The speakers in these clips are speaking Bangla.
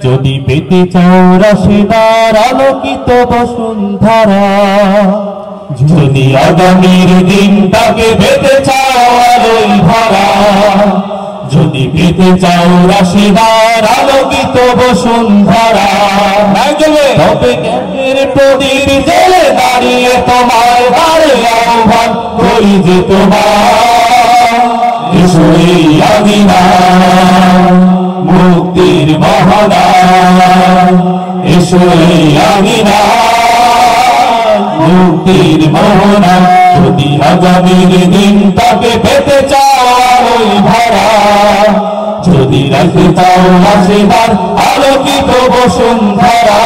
যদি পেতে চাও রাশেদার আলোকিত বসুন্ধরা, যদি আগামীর দিনটাকে পেতে চাও আলোয় ভরা, যদি পেতে চাও রাশেদার আলোকিত বসুন্ধরা, তবে জ্ঞানের প্রদীপ জেলে দাঁড়িয়ে তোমার দ্বারে আহ্বান করি যে তোমার ঈশ্বরী আমিনা মুক্তির মহড়া, ঈশ্বরী আমিনা মুক্তির মহড়া। যদি আগামীর দিনটাকে পেতে চাও আলোয় ভরা, যদি রাখতে চাও রাশেদার আলোকিত বসুন্ধরা,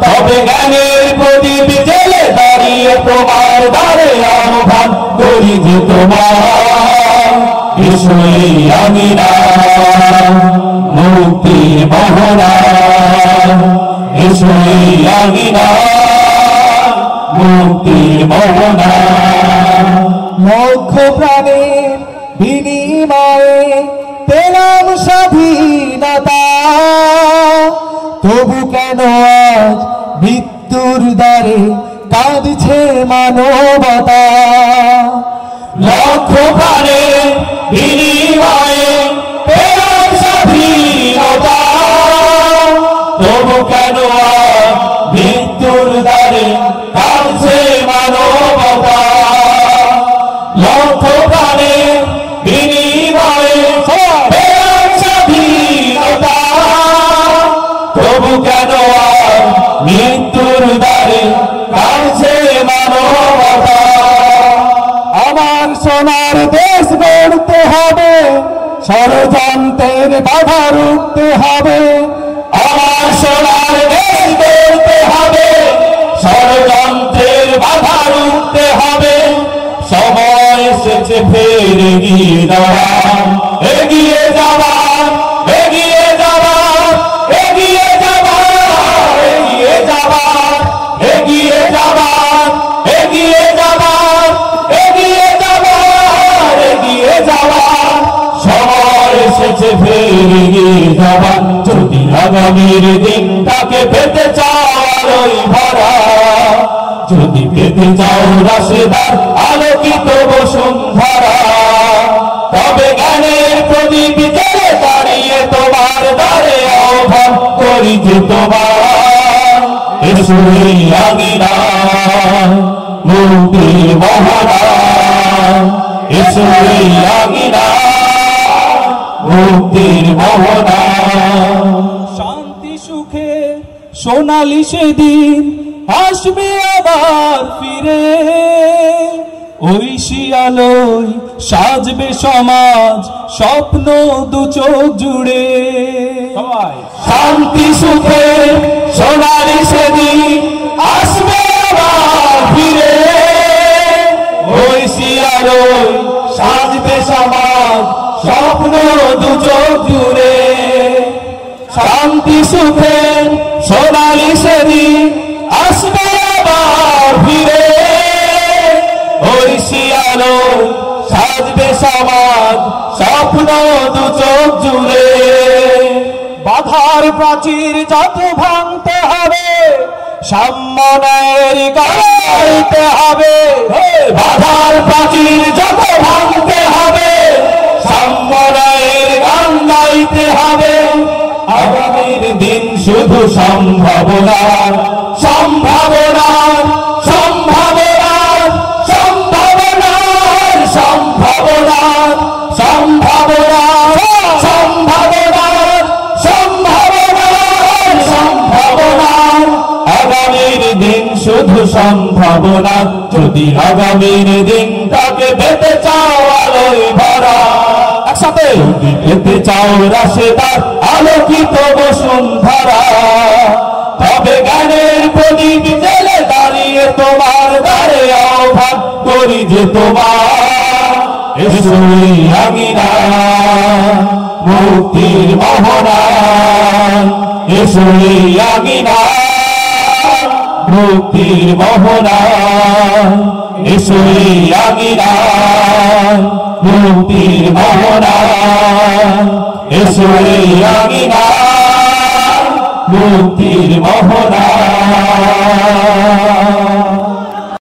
তবে জ্ঞানের প্রদীপ জেলে দাঁড়িয়ে তোমার দ্বারে আহ্বান করি যে তোমার ঈশ্বরী আমিনা মুক্তির মহড়া, ঈশ্বরী আমিনা মুক্তির মহড়া। লক্ষ প্রাণের বিনিময়ে পেলাম স্বাধীনতা, তবু কেন আজ মৃত্যুর দ্বারে কাঁদছে মানবতা। লক্ষ প্রাণের বিনিময়ে পেলাম স্বাধীনতা, তবু কেন আজ মৃত্যুর দ্বারে কাঁদছে মানবতা। লক্ষ প্রাণের বিনিময়ে পেলাম স্বাধীনতা, তবু কেন আজ মৃত্যুর দ্বারে কাঁদছে মানবতা। আমার সোনার দেশ গড়তে হবে, ষড়যন্ত্রের বাধা রুখতে হবে। আমার সোনার দেশ গড়তে হবে, ষড়যন্ত্রের বাধা রুখতে হবে। সময় এসেছে ফের এগিয়ে যাওয়ার, এগিয়ে যাওয়ার, এগিয়ে যাওয়ার, এগিয়ে যাওয়ার, এগিয়ে যাওয়ার, এগিয়ে যাওয়ার, এগিয়ে যাওয়ার, এগিয়ে যাওয়ার, এগিয়ে যাওয়ার। সময় এসেছে ফের এগিয়ে যাওয়ার। যদি আগামীর দিনটাকে পেতে চাও আলোয় ভরা, যদি পেতে চাও রাশেদার আলোকিত বসুন্ধরা, তবে জ্ঞানের প্রদীপ জেলে দাঁড়িয়ে তোমার দ্বারে আহ্বান করি যে তোমার ঈশ্বরী আমিনা মুক্তির মহড়া, ঈশ্বরী আমিনা মুক্তির মহড়া। শান্তি সুখে সোনালি সেদিন আসবে আবার ফিরে, ঐশী আলোয় সাজবে সমাজ স্বপ্ন দু চোখ জুড়ে। শান্তি সুখে সোনালি সেদিন আসবে আবার ফিরে, ঐশী আলোয় সাজবে সমাজ স্বপ্ন দু চোখ জুড়ে। শান্তি সুখে সোনালি সেদিন আসবে আবার ফিরে, ঐশী আলোয় সাজবে সমাজ স্বপ্ন দু চোখ জুড়ে। বাধার প্রাচীর যত ভাঙতে হবে, সাম্যের গাইতে হবে। বাধার প্রাচীর যত ভাঙতে হবে, সাম্যের গান গাইতে হবে। আগামীর দিন শুধু সম্ভাবনার, সম্ভাবনার, সম্ভাবনার, সম্ভাবনার, সম্ভাবনার, সম্ভাবনার, সম্ভাবনার, সম্ভাবনার, সম্ভাবনার। আগামীর দিন শুধু সম্ভাবনা। যদি আগামীর দিনটাকে পেতে চাও আলোয় ভরা, একসাথে যদি পেতে চাও রাশেদার আলোকিত বসুন্ধরা, তবে জ্ঞানের প্রদীপ জেলে দাঁড়িয়ে তোমার দ্বারে আহ্বান করি যে তোমার ঈশ্বরী আমিনা মুক্তির মহড়া, ঈশ্বরী আমিনা মুক্তির মহড়া, ঈশ্বরী আমিনা মুক্তির মহড়া, ঈশ্বরী আমিনা মুক্তির মোহনা